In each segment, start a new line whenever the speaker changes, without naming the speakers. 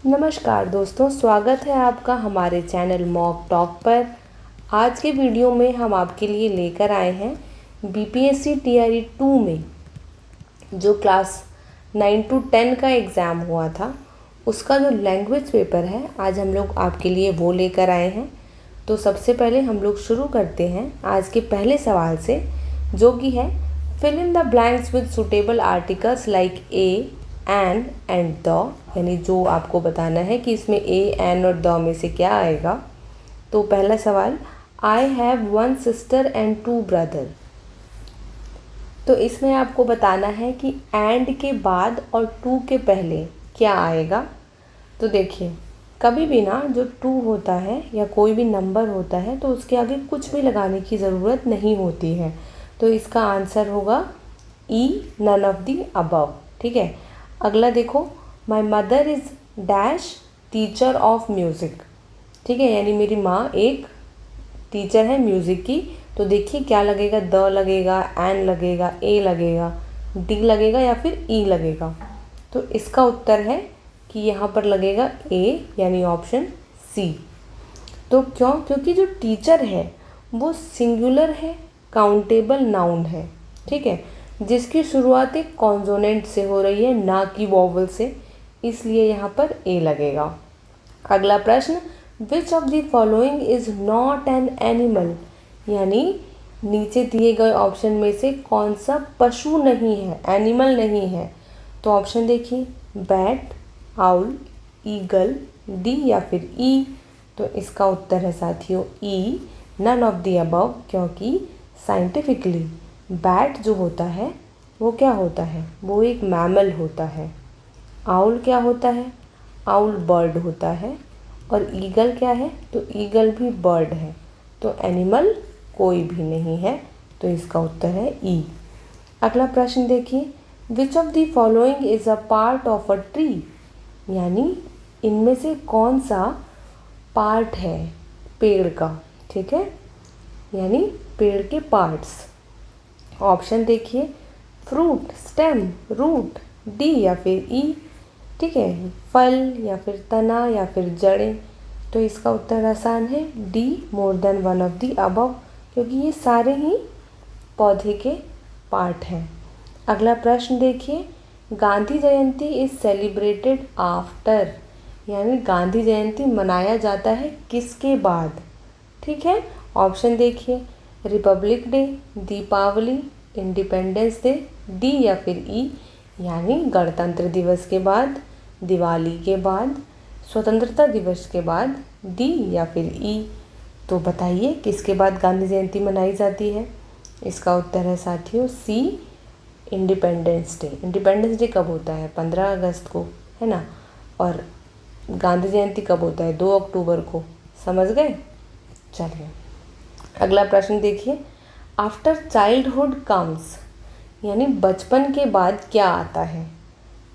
नमस्कार दोस्तों, स्वागत है आपका हमारे चैनल मॉक टॉक पर। आज के वीडियो में हम आपके लिए लेकर आए हैं बीपीएससी टीआरई 2 में जो क्लास 9 to 10 का एग्ज़ाम हुआ था, उसका जो लैंग्वेज पेपर है आज हम लोग आपके लिए वो लेकर आए हैं। तो सबसे पहले हम लोग शुरू करते हैं आज के पहले सवाल से, जो कि है fill in the blanks with suitable articles like a, an and the, यानी जो आपको बताना है कि इसमें ए, एन और द में से क्या आएगा। तो पहला सवाल, I have 1 sister and 2 brother. तो इसमें आपको बताना है कि एंड के बाद और 2 के पहले क्या आएगा। तो देखिए, कभी भी ना जो 2 होता है या कोई भी नंबर होता है तो उसके आगे कुछ भी लगाने की ज़रूरत नहीं होती है। तो इसका आंसर होगा ई, नन ऑफ दी अबव। ठीक है। अगला देखो, my mother is dash teacher of music. ठीक है, यानी मेरी माँ एक टीचर है म्यूज़िक की। तो देखिए क्या लगेगा, द लगेगा, एन लगेगा, ए लगेगा, डी लगेगा या फिर ई लगेगा। तो इसका उत्तर है कि यहाँ पर लगेगा ए, यानी ऑप्शन सी। तो क्योंकि जो टीचर है वो सिंगुलर है, काउंटेबल नाउन है। ठीक है, जिसकी शुरुआत एक कॉन्सोनेंट से हो रही है, ना कि वॉवल से, इसलिए यहाँ पर ए लगेगा। अगला प्रश्न, which of the following is not an animal, यानी नीचे दिए गए ऑप्शन में से कौन सा पशु नहीं है, एनिमल नहीं है। तो ऑप्शन देखिए, बैट, आउल, ईगल, डी या फिर ई। तो इसका उत्तर है साथियों ई, नन ऑफ द अबव, क्योंकि साइंटिफिकली बैट जो होता है वो क्या होता है, वो एक मैमल होता है। आउल क्या होता है, आउल बर्ड होता है। और ईगल क्या है, तो ईगल भी बर्ड है। तो एनिमल कोई भी नहीं है, तो इसका उत्तर है ई। अगला प्रश्न देखिए, which of the following is a part of a tree, यानी इनमें से कौन सा पार्ट है पेड़ का। ठीक है, यानी पेड़ के पार्ट्स। ऑप्शन देखिए, फ्रूट, स्टेम, रूट, डी या फिर ई। ठीक है, फल या फिर तना या फिर जड़ें। तो इसका उत्तर आसान है, D, more than one of the above, क्योंकि ये सारे ही पौधे के पार्ट हैं। अगला प्रश्न देखिए, गांधी जयंती इज सेलिब्रेटेड आफ्टर, यानी गांधी जयंती मनाया जाता है किसके बाद। ठीक है, ऑप्शन देखिए, republic day, Deepawali, independence day, D या फिर ई, यानी गणतंत्र दिवस के बाद, दिवाली के बाद, स्वतंत्रता दिवस के बाद, डी या फिर ई। तो बताइए किसके बाद गांधी जयंती मनाई जाती है। इसका उत्तर है साथियों सी, इंडिपेंडेंस डे। इंडिपेंडेंस डे कब होता है, 15 अगस्त को, है ना। और गांधी जयंती कब होता है, 2 अक्टूबर को। समझ गए। चलिए अगला प्रश्न देखिए, आफ्टर चाइल्डहुड कम्स, यानी बचपन के बाद क्या आता है।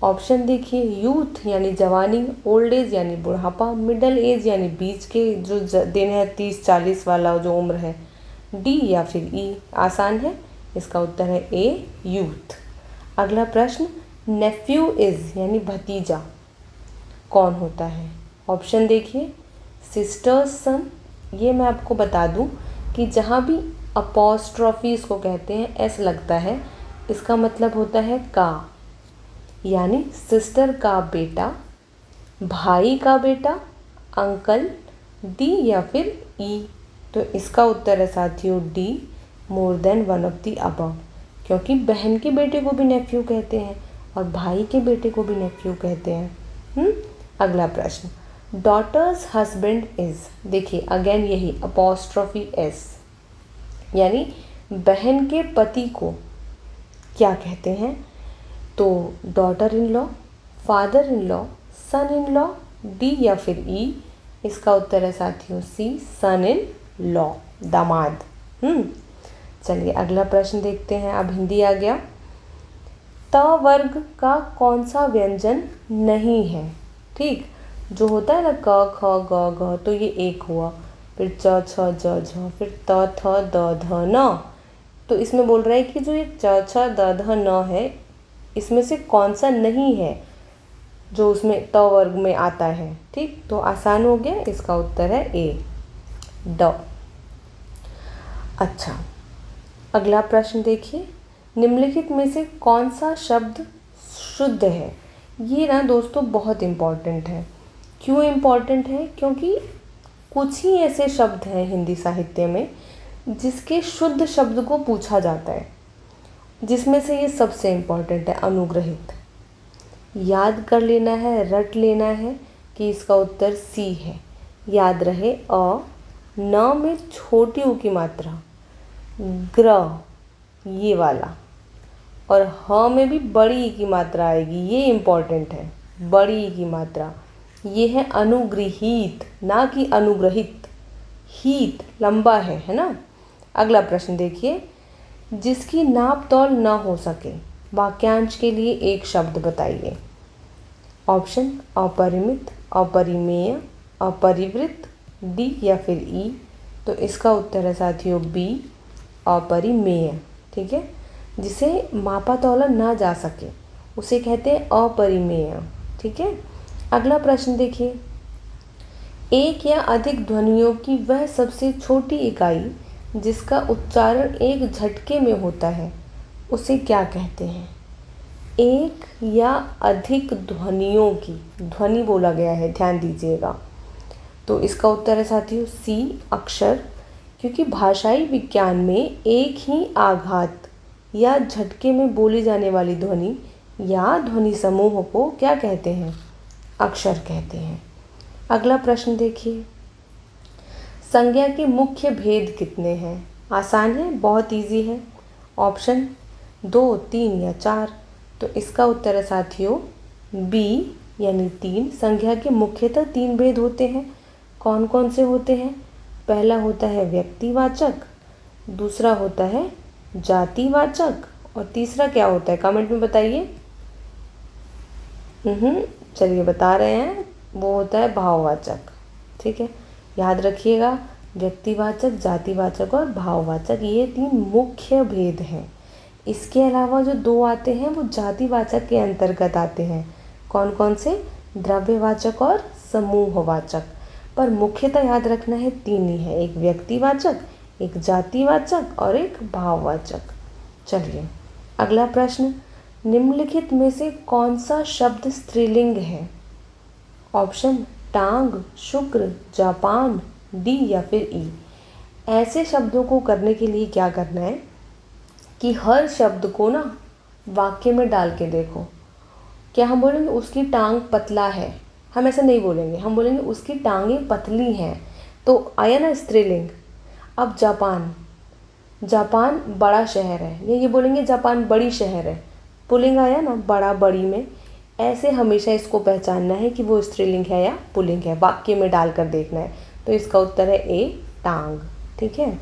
ऑप्शन देखिए, यूथ यानी जवानी, ओल्ड एज यानी बुढ़ापा, मिडल एज यानी बीच के जो दिन है 30-40 वाला जो उम्र है, डी या फिर ई। आसान है, इसका उत्तर है ए, यूथ। अगला प्रश्न, नेफ्यू इज यानी भतीजा कौन होता है। ऑप्शन देखिए, सिस्टर्स सन, ये मैं आपको बता दूं कि जहाँ भी अपॉस्ट्रॉफी इसको कहते हैं, एस लगता है, इसका मतलब होता है का, यानी सिस्टर का बेटा, भाई का बेटा, अंकल, डी या फिर ई। तो इसका उत्तर है साथियों D, more than one of the above, क्योंकि बहन के बेटे को भी नेफ्यू कहते हैं और भाई के बेटे को भी नेफ्यू कहते हैं। अगला प्रश्न, डॉटर्स हस्बैंड इज, देखिए अगेन यही अपॉस्ट्रॉफी एस, यानी बहन के पति को क्या कहते हैं। तो daughter in law, father in law, son in law, D या फिर ई। इसका उत्तर है साथियों सी, सन इन लॉ, दामाद। चलिए अगला प्रश्न देखते हैं। अब हिंदी आ गया, त वर्ग का कौन सा व्यंजन नहीं है। ठीक, जो होता है ना क, ख, ग, घ, तो ये एक हुआ, फिर च, छ, ज, झ, फिर त, थ, द, ध, न। तो इसमें बोल रहा है कि जो ये च, छ, द, ध, न है, इसमें से कौन सा नहीं है। जो उसमें त वर्ग में आता है। ठीक, तो आसान हो गया, इसका उत्तर है ए, ड। अच्छा, अगला प्रश्न देखिए, निम्नलिखित में से कौन सा शब्द शुद्ध है? ये ना दोस्तों बहुत इम्पॉर्टेंट है। क्यों इम्पॉर्टेंट है? क्योंकि कुछ ही ऐसे शब्द हैं हिंदी साहित्य में जिसके शुद्ध शब्द को पूछा जाता है, जिसमें से ये सबसे इम्पॉर्टेंट है अनुग्रहित। याद कर लेना है, रट लेना है कि इसका उत्तर सी है। याद रहे, अ, न में छोटी ऊ की मात्रा, ग्र ये वाला, और ह में भी बड़ी ई की मात्रा आएगी, ये इम्पॉर्टेंट है, बड़ी ई की मात्रा। ये है अनुगृहीत, ना कि अनुग्रहित। हीत लंबा है ना। अगला प्रश्न देखिए, जिसकी नाप तौल न हो सके, वाक्यांश के लिए एक शब्द बताइए। ऑप्शन, अपरिमित, अपरिमेय, अपरिवृत्त, डी या फिर ई। तो इसका उत्तर है साथियों बी, अपरिमेय। ठीक है, जिसे मापा तौला ना जा सके उसे कहते हैं अपरिमेय। ठीक है, अगला प्रश्न देखिए, एक या अधिक ध्वनियों की वह सबसे छोटी इकाई जिसका उच्चारण एक झटके में होता है उसे क्या कहते हैं? एक या अधिक ध्वनियों की, ध्वनि बोला गया है, ध्यान दीजिएगा। तो इसका उत्तर है साथियों सी, अक्षर। क्योंकि भाषाई विज्ञान में एक ही आघात या झटके में बोली जाने वाली ध्वनि या ध्वनि समूह को क्या कहते हैं? अक्षर कहते हैं। अगला प्रश्न देखिए, संज्ञा के मुख्य भेद कितने हैं? आसान है, बहुत इजी है। ऑप्शन 2, 3 या 4। तो इसका उत्तर है साथियों बी यानी 3। संज्ञा के मुख्यतः 3 भेद होते हैं। कौन कौन से होते हैं? पहला होता है व्यक्तिवाचक, दूसरा होता है जातिवाचक, और तीसरा क्या होता है? कमेंट में बताइए। चलिए बता रहे हैं, वो होता है भाववाचक। ठीक है, याद रखिएगा, व्यक्तिवाचक, जातिवाचक और भाववाचक, ये 3 मुख्य भेद हैं। इसके अलावा जो 2 आते हैं वो जातिवाचक के अंतर्गत आते हैं। कौन कौन से? द्रव्यवाचक और समूहवाचक। पर मुख्यतः याद रखना है 3 ही है, एक व्यक्तिवाचक, एक जातिवाचक और एक भाववाचक। चलिए अगला प्रश्न, निम्नलिखित में से कौन सा शब्द स्त्रीलिंग है? ऑप्शन, टांग, शुक्र, जापान, डी या फिर ई। ऐसे शब्दों को करने के लिए क्या करना है कि हर शब्द को ना वाक्य में डाल के देखो। क्या हम बोलेंगे उसकी टांग पतला है? हम ऐसा नहीं बोलेंगे, हम बोलेंगे उसकी टांगें पतली हैं। तो आया ना स्त्रीलिंग। अब जापान, जापान बड़ा शहर है, ये बोलेंगे जापान बड़ी शहर है, पुल्लिंग आया ना, बड़ा बड़ी में। ऐसे हमेशा इसको पहचानना है कि वो स्त्रीलिंग है या पुल्लिंग है, वाक्य में डालकर देखना है। तो इसका उत्तर है ए, टांग। ठीक है,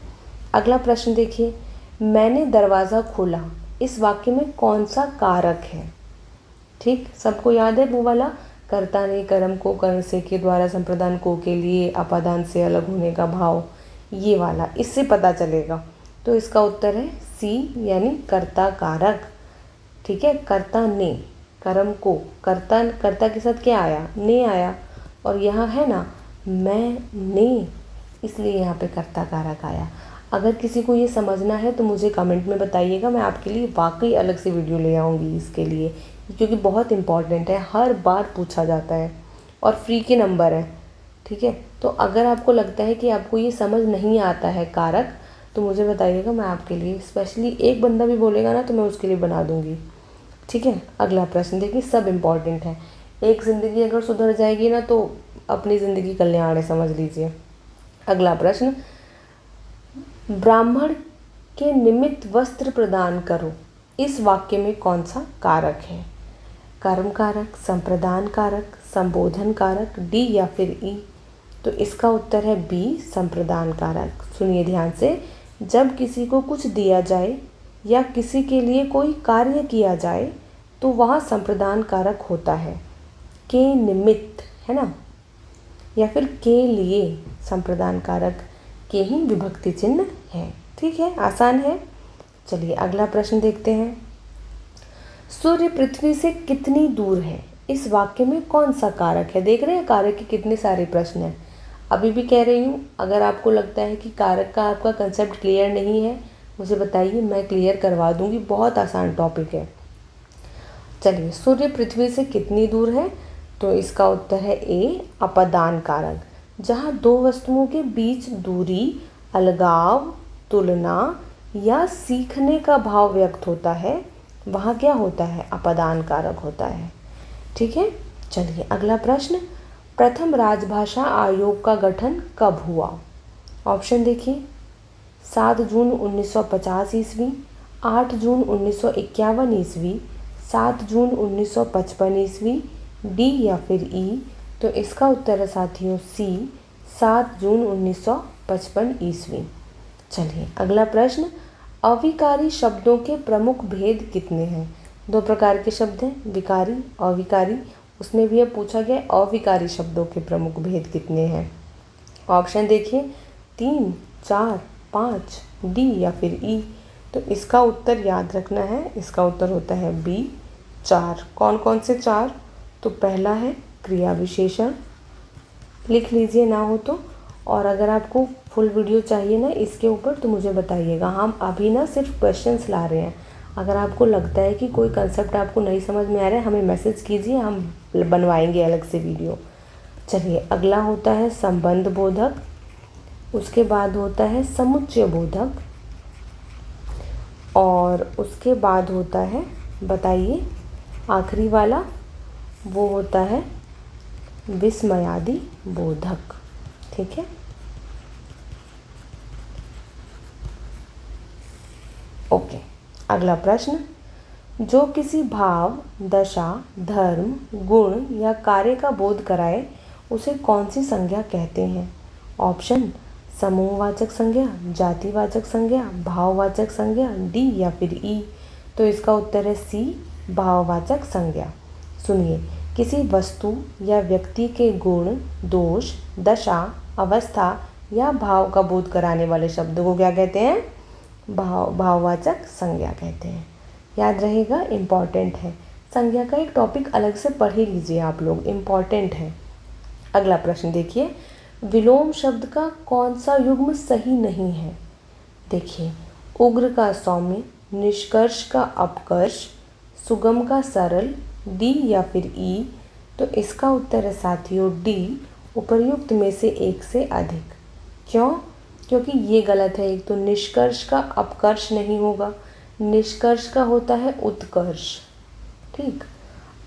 अगला प्रश्न देखिए, मैंने दरवाज़ा खोला, इस वाक्य में कौन सा कारक है? ठीक, सबको याद है वो वाला, कर्ता ने कर्म को कर्ण से के द्वारा संप्रदान को के लिए अपादान से अलग होने का भाव, ये वाला, इससे पता चलेगा। तो इसका उत्तर है सी यानी कर्ता कारक। ठीक है, कर्ता ने, कर्म को, कर्ता, कर्ता के साथ क्या आया? ने आया, और यहाँ है ना मैंने, इसलिए यहाँ पे कर्ता कारक आया। अगर किसी को ये समझना है तो मुझे कमेंट में बताइएगा, मैं आपके लिए वाकई अलग से वीडियो ले आऊँगी इसके लिए, क्योंकि बहुत इम्पॉर्टेंट है, हर बार पूछा जाता है और फ्री के नंबर है। ठीक है, तो अगर आपको लगता है कि आपको ये समझ नहीं आता है कारक, तो मुझे बताइएगा, मैं आपके लिए स्पेशली, एक बंदा भी बोलेगा ना तो मैं उसके लिए बना दूँगी। ठीक है, अगला प्रश्न देखिए, सब इम्पॉर्टेंट है। एक ज़िंदगी अगर सुधर जाएगी ना तो अपनी ज़िंदगी कल्याण है, समझ लीजिए। अगला प्रश्न, ब्राह्मण के निमित्त वस्त्र प्रदान करो, इस वाक्य में कौन सा कारक है? कर्म कारक, संप्रदान कारक, संबोधन कारक, डी या फिर ई। तो इसका उत्तर है बी, संप्रदान कारक। सुनिए ध्यान से, जब किसी को कुछ दिया जाए या किसी के लिए कोई कार्य किया जाए तो वहाँ संप्रदान कारक होता है। के निमित्त है ना, या फिर के लिए, संप्रदान कारक के ही विभक्ति चिन्ह है। ठीक है, आसान है। चलिए अगला प्रश्न देखते हैं, सूर्य पृथ्वी से कितनी दूर है, इस वाक्य में कौन सा कारक है। देख रहे हैं कारक के कितने सारे प्रश्न हैं। अभी भी कह रही हूँ, अगर आपको लगता है कि कारक का आपका कंसेप्ट क्लियर नहीं है, मुझे बताइए, मैं क्लियर करवा दूँगी। बहुत आसान टॉपिक है। चलिए, सूर्य पृथ्वी से कितनी दूर है, तो इसका उत्तर है ए, अपदान कारक। जहाँ दो वस्तुओं के बीच दूरी, अलगाव, तुलना या सीखने का भाव व्यक्त होता है, वहाँ क्या होता है, अपदान कारक होता है। ठीक है। चलिए अगला प्रश्न, प्रथम राजभाषा आयोग का गठन कब हुआ। ऑप्शन देखिए, 7 जून 1950 ईस्वी, 8 जून 1951 ईस्वी, 7 जून 1955 ईस्वी, डी या फिर ई। तो इसका उत्तर है साथियों सी, 7 जून 1955 ईस्वी। चलिए अगला प्रश्न, अविकारी शब्दों के प्रमुख भेद कितने हैं। दो प्रकार के शब्द हैं, विकारी, अविकारी। उसमें भी अब पूछा गया अविकारी शब्दों के प्रमुख भेद कितने हैं। ऑप्शन देखिए, 3, 4, 5, डी या फिर ई। तो इसका उत्तर याद रखना है, इसका उत्तर होता है बी, 4। कौन कौन से 4, तो पहला है क्रिया विशेषण, लिख लीजिए ना हो तो। और अगर आपको फुल वीडियो चाहिए ना इसके ऊपर तो मुझे बताइएगा। हम अभी ना सिर्फ क्वेश्चंस ला रहे हैं। अगर आपको लगता है कि कोई कंसेप्ट आपको नहीं समझ में आ रहा है, हमें मैसेज कीजिए, हम बनवाएंगे अलग से वीडियो। चलिए अगला होता है संबंध बोधक, उसके बाद होता है समुच्चय बोधक, और उसके बाद होता है, बताइए आखिरी वाला, वो होता है विस्मयादि बोधक। ठीक है। ओके, अगला प्रश्न, जो किसी भाव, दशा, धर्म, गुण या कार्य का बोध कराए उसे कौन सी संज्ञा कहते हैं। ऑप्शन, समूहवाचक संज्ञा, जातिवाचक संज्ञा, भाववाचक संज्ञा, डी या फिर ई। तो इसका उत्तर है सी, भाववाचक संज्ञा। सुनिए, किसी वस्तु या व्यक्ति के गुण, दोष, दशा, अवस्था या भाव का बोध कराने वाले शब्दों को क्या कहते हैं, भाववाचक संज्ञा कहते हैं। याद रहेगा, इम्पॉर्टेंट है। संज्ञा का एक टॉपिक अलग से पढ़ ही लीजिए आप लोग, इम्पॉर्टेंट है। अगला प्रश्न देखिए, विलोम शब्द का कौन सा युग्म सही नहीं है। देखिए, उग्र का सौम्य, निष्कर्ष का अपकर्ष, सुगम का सरल, डी या फिर ई। तो इसका उत्तर है साथियों डी, उपर्युक्त में से एक से अधिक। क्यों, क्योंकि ये गलत है। एक तो निष्कर्ष का अपकर्ष नहीं होगा, निष्कर्ष का होता है उत्कर्ष। ठीक।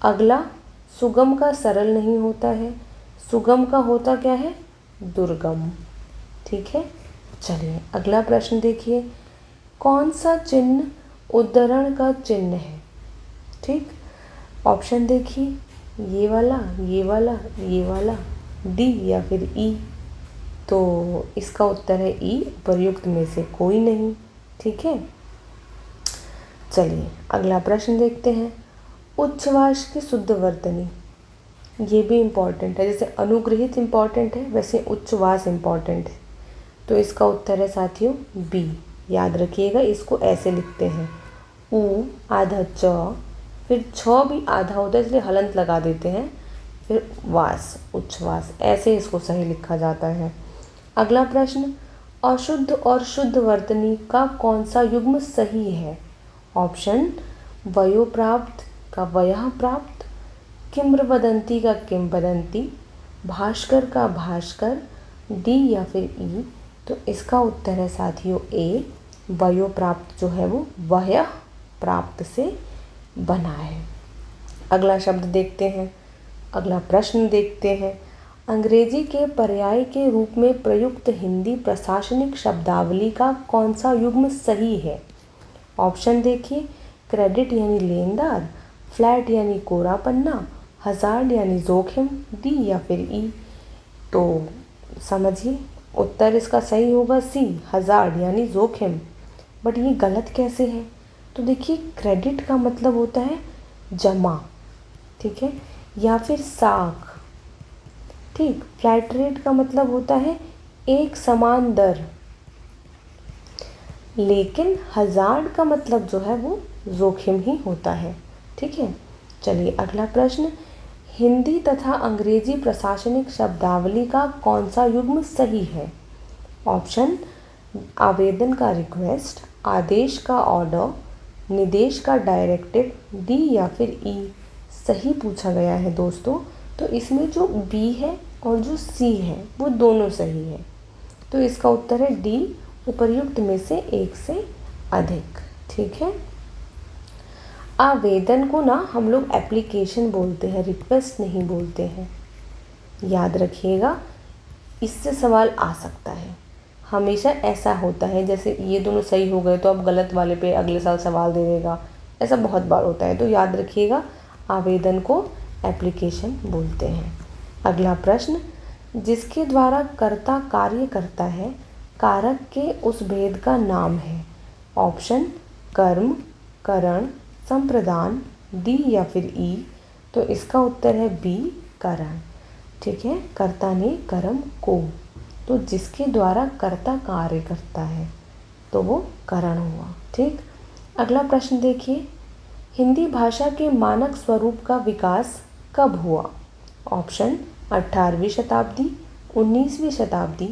अगला, सुगम का सरल नहीं होता है, सुगम का होता क्या है, दुर्गम। ठीक है। चलिए अगला प्रश्न देखिए, कौन सा चिन्ह उद्धरण का चिन्ह है। ठीक। ऑप्शन देखिए, ये वाला, ये वाला, ये वाला, डी या फिर ई। तो इसका उत्तर है ई, उपर्युक्त में से कोई नहीं। ठीक है। चलिए अगला प्रश्न देखते हैं, उच्छ्वास की शुद्ध वर्तनी। ये भी इम्पॉर्टेंट है, जैसे अनुग्रहित इम्पॉर्टेंट है वैसे उच्छ्वास इम्पॉर्टेंट है। तो इसका उत्तर है साथियों बी। याद रखिएगा, इसको ऐसे लिखते हैं, ऊ आधा च, फिर छ भी आधा होता है इसलिए हलंत लगा देते हैं, फिर वास, उच्छ्वास, ऐसे इसको सही लिखा जाता है। अगला प्रश्न, अशुद्ध और शुद्ध वर्तनी का कौन सा युग्म सही है। ऑप्शन, वयोप्राप्त का वयः प्राप्त, किम्वदंती का किंवदंती, भास्कर का भास्कर, डी या फिर ई। तो इसका उत्तर है साथियों ए, वयोप्राप्त जो है वो वयः प्राप्त से बना है। अगला शब्द देखते हैं, अगला प्रश्न देखते हैं, अंग्रेजी के पर्याय के रूप में प्रयुक्त हिंदी प्रशासनिक शब्दावली का कौन सा युग्म सही है। ऑप्शन देखिए, क्रेडिट यानी लेनदार, फ्लैट यानी कोरा पन्ना, हज़ार्ड यानी जोखिम, डी या फिर ई। तो समझिए, उत्तर इसका सही होगा सी, हज़ार्ड यानी जोखिम। बट ये गलत कैसे है, तो देखिए क्रेडिट का मतलब होता है जमा, ठीक है, या फिर साख। ठीक। फ्लैट रेट का मतलब होता है एक समान दर, लेकिन हज़ार्ड का मतलब जो है वो जोखिम ही होता है। ठीक है। चलिए अगला प्रश्न, हिंदी तथा अंग्रेजी प्रशासनिक शब्दावली का कौन सा युग्म सही है? ऑप्शन आवेदन का रिक्वेस्ट, आदेश का ऑर्डर, निर्देश का डायरेक्टिव, डी या फिर ई सही पूछा गया है दोस्तों। तो इसमें जो बी है और जो सी है वो दोनों सही है। तो इसका उत्तर है डी, उपर्युक्त में से एक से अधिक। ठीक है। आवेदन को ना हम लोग एप्लीकेशन बोलते हैं, रिक्वेस्ट नहीं बोलते हैं, याद रखिएगा। इससे सवाल आ सकता है, हमेशा ऐसा होता है। जैसे ये दोनों सही हो गए तो अब गलत वाले पे अगले साल सवाल दे देगा, ऐसा बहुत बार होता है। तो याद रखिएगा, आवेदन को एप्लीकेशन बोलते हैं। अगला प्रश्न, जिसके द्वारा कर्ता कार्य करता है, कारक के उस भेद का नाम है। ऑप्शन कर्म, करण, संप्रदान, डी या फिर ई। तो इसका उत्तर है बी, करण। ठीक है, कर्ता ने कर्म को, तो जिसके द्वारा कर्ता कार्य करता है तो वो करण हुआ। ठीक। अगला प्रश्न देखिए, हिंदी भाषा के मानक स्वरूप का विकास कब हुआ? ऑप्शन 18वीं शताब्दी, 19वीं शताब्दी,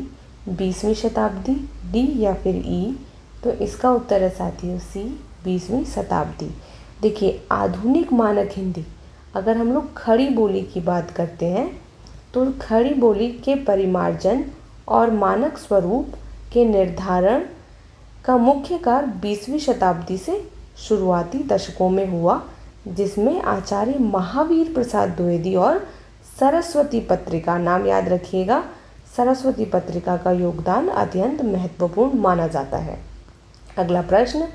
20वीं शताब्दी, डी या फिर ई। तो इसका उत्तर है साथियों सी, 20वीं शताब्दी। देखिए, आधुनिक मानक हिंदी, अगर हम लोग खड़ी बोली की बात करते हैं तो खड़ी बोली के परिमार्जन और मानक स्वरूप के निर्धारण का मुख्य कार्य 20वीं शताब्दी से शुरुआती दशकों में हुआ, जिसमें आचार्य महावीर प्रसाद द्विवेदी और सरस्वती पत्रिका, नाम याद रखिएगा, सरस्वती पत्रिका का योगदान अत्यंत महत्वपूर्ण माना जाता है। अगला प्रश्न,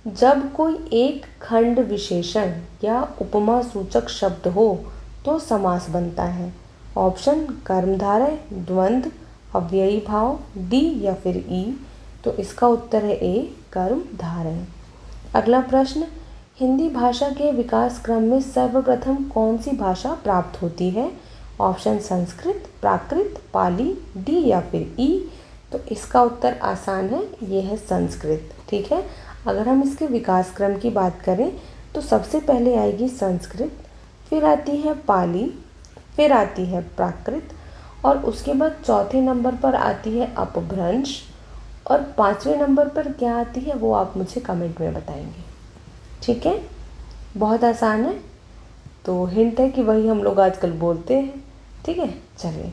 जब कोई एक खंड विशेषण या उपमा सूचक शब्द हो तो समास बनता है। ऑप्शन कर्मधारय, द्वंद्व, अव्ययी भाव, डी या फिर ई। तो इसका उत्तर है ए, कर्मधारय। अगला प्रश्न, हिंदी भाषा के विकास क्रम में सर्वप्रथम कौन सी भाषा प्राप्त होती है? ऑप्शन संस्कृत, प्राकृत, पाली, डी या फिर ई। तो इसका उत्तर आसान है, ये है संस्कृत। ठीक है। अगर हम इसके विकास क्रम की बात करें तो सबसे पहले आएगी संस्कृत, फिर आती है पाली, फिर आती है प्राकृत, और उसके बाद चौथे नंबर पर आती है अपभ्रंश, और 5वें नंबर पर क्या आती है वो आप मुझे कमेंट में बताएंगे। ठीक है, बहुत आसान है। तो हिंट है कि वही हम लोग आजकल बोलते हैं। ठीक है, चलिए,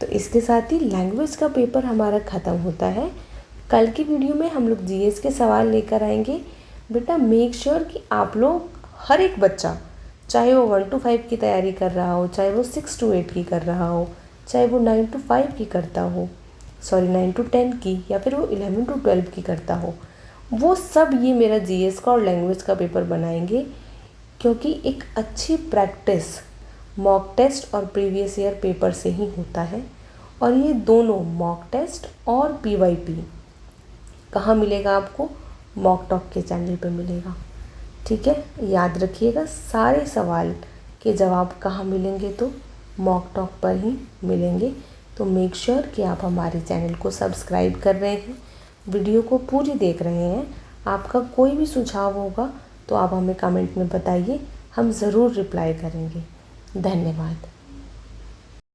तो इसके साथ ही लैंग्वेज का पेपर हमारा ख़त्म होता है। कल की वीडियो में हम लोग जीएस के सवाल लेकर आएंगे। बेटा मेक श्योर कि आप लोग, हर एक बच्चा, चाहे वो 1 to 5 की तैयारी कर रहा हो, चाहे वो 6 to 8 की कर रहा हो, चाहे वो 9 to 5 की करता हो, 9 to 10 की, या फिर वो 11 to 12 की करता हो, वो सब ये मेरा जीएस का और लैंग्वेज का पेपर बनाएंगे। क्योंकि एक अच्छी प्रैक्टिस मॉक टेस्ट और प्रीवियस ईयर पेपर से ही होता है। और ये दोनों मॉक टेस्ट और पीवाईपी कहाँ मिलेगा आपको? मॉक टॉक के चैनल पे मिलेगा। ठीक है, याद रखिएगा, सारे सवाल के जवाब कहाँ मिलेंगे? तो मॉक टॉक पर ही मिलेंगे। तो मेक श्योर कि आप हमारे चैनल को सब्सक्राइब कर रहे हैं, वीडियो को पूरी देख रहे हैं। आपका कोई भी सुझाव होगा तो आप हमें कमेंट में बताइए, हम ज़रूर रिप्लाई करेंगे। धन्यवाद।